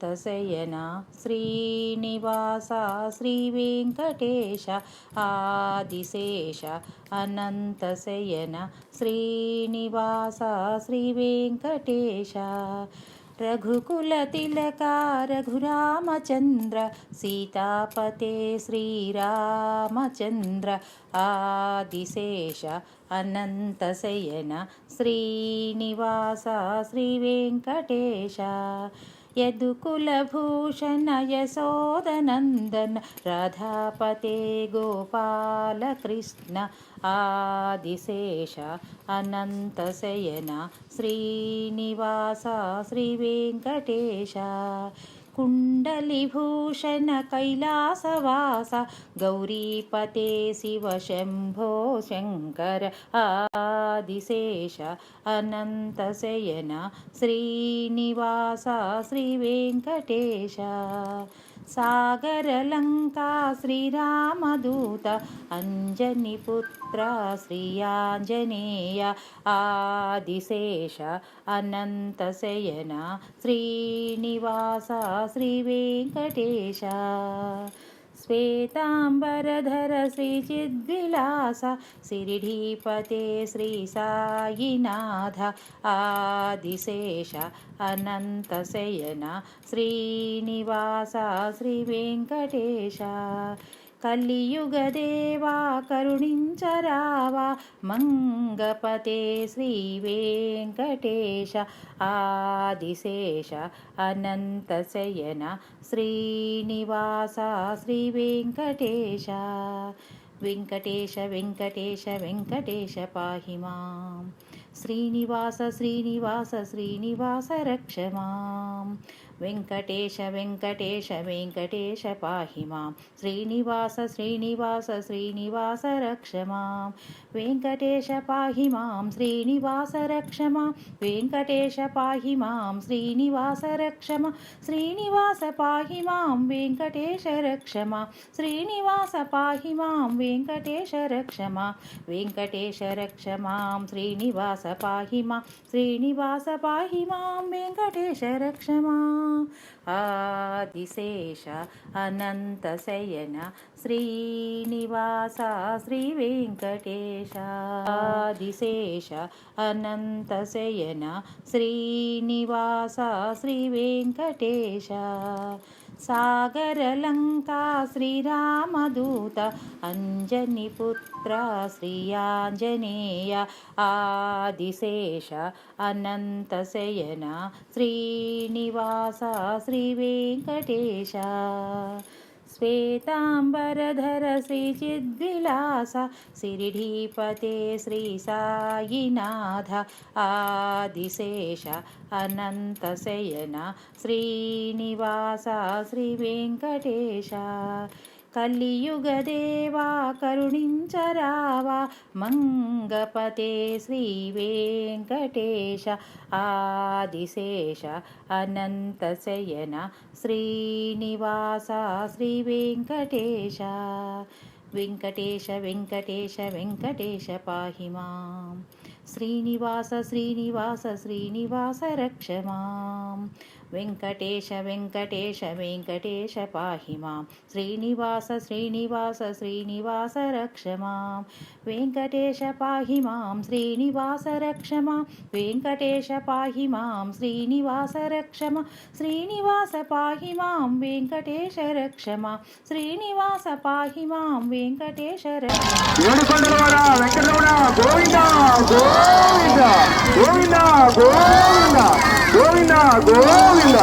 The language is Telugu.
అనంతశయన శ్రీనివాస శ్రీవేంకటేశ ఆదిశేష అనంతశయన శ్రీనివాస శ్రీవేంకటేశ రఘుకుల తిలక రఘురామచంద్ర సీతాపతే శ్రీరామచంద్ర ఆదిశేష అనంతశయన శ్రీనివాస శ్రీవేంకటేశ యదుకులభూషణ యశోదనందన రాధాపతే గోపాలకృష్ణ ఆదిశేష అనంతశయన శ్రీనివాస శ్రీవేంకటేశ కుండలిభూషణ కైలాసవాస గౌరీపతే శివ శంభో శంకర ఆదిశేష అనంతశయన శ్రీనివాస శ్రీవేంకటేశ సాగరలంకా శ్రీరామదూత అంజనిపుత్ర శ్రీయాంజనేయ ఆదిశేష అనంతశయన శ్రీనివాస శ్రీవేంకటేశ శ్వేతాంబరధర శ్రీచిద్విలాస శిరిడీపతే శ్రీ సాయినాథ ఆదిశేష అనంతశయన శ్రీనివాస శ్రీవేంకటేశ కలియుగదేవా కరుణించరావా మంగపతే శ్రీవేంకటేశ ఆదిశేష అనంతశయన శ్రీనివాస శ్రీవేంకటేశ వెంకటేశ వెంకటేశ వెంకటేశ పాహి మాం శ్రీనివాస శ్రీనివాస శ్రీనివాస రక్ష మాం వెంకటేశ వెంకటేశ వెంకటేశ పాహి మాం శ్రీనివాస శ్రీనివాస శ్రీనివాస రక్ష మాం వెంకటేశ పాహి మాం శ్రీనివాస రక్ష మాం వెంకటేశ పాహి మాం శ్రీనివాస రక్ష మాం శ్రీనివాస పాహి మాం వెంకటేశ రక్ష మాం శ్రీనివాస పాహి మాం వెంకటేశ రక్ష మాం వెంకటేశ రక్ష మాం శ్రీనివాస పాహి మాం శ్రీనివాస పాహి మాం వెంకటేశ రక్ష మాం ఆదిశేష అనంతశయన శ్రీనివాస శ్రీవేంకటేశ ఆదిశేష అనంతశయన శ్రీనివాస శ్రీవేంకటేశ సాగరలంకా శ్రీరామదూత అంజనిపుత్ర శ్రీయాంజనేయ ఆదిశేష అనంతశయన శ్రీనివాస శ్రీవేంకటేశ శ్వేతాంబరధర శ్రీచిద్విలాస శిరిడీపతే శ్రీ సాయినాథ ఆదిశేష అనంతశయన శ్రీనివాస శ్రీవేంకటేశ కలియుగదేవా కరుణించరావా మంగపతే శ్రీవేంకటేశ ఆదిశేష అనంతశయన శ్రీనివాస శ్రీవేంకటేశ వెంకటేశ వెంకటేశ వెంకటేశ పాహి మాం శ్రీనివాస శ్రీనివాస శ్రీనివాస రక్ష మాం వెంకటేశ వెంకటేశ వెంకటేశ పాహి మాం శ్రీనివాస శ్రీనివాస శ్రీనివాస రక్ష మాం వెంకటేశ పాహి మాం శ్రీనివాస రక్ష మాం వెంకటేశ పాహి మాం శ్రీనివాస రక్ష మాం శ్రీనివాస పాహి మాం వెంకటేశ రక్ష మాం శ్రీనివాస పాహి మాం వెంకటేశ రక్ష గోవింద గోవింద గోవింద గోవింద గోవింద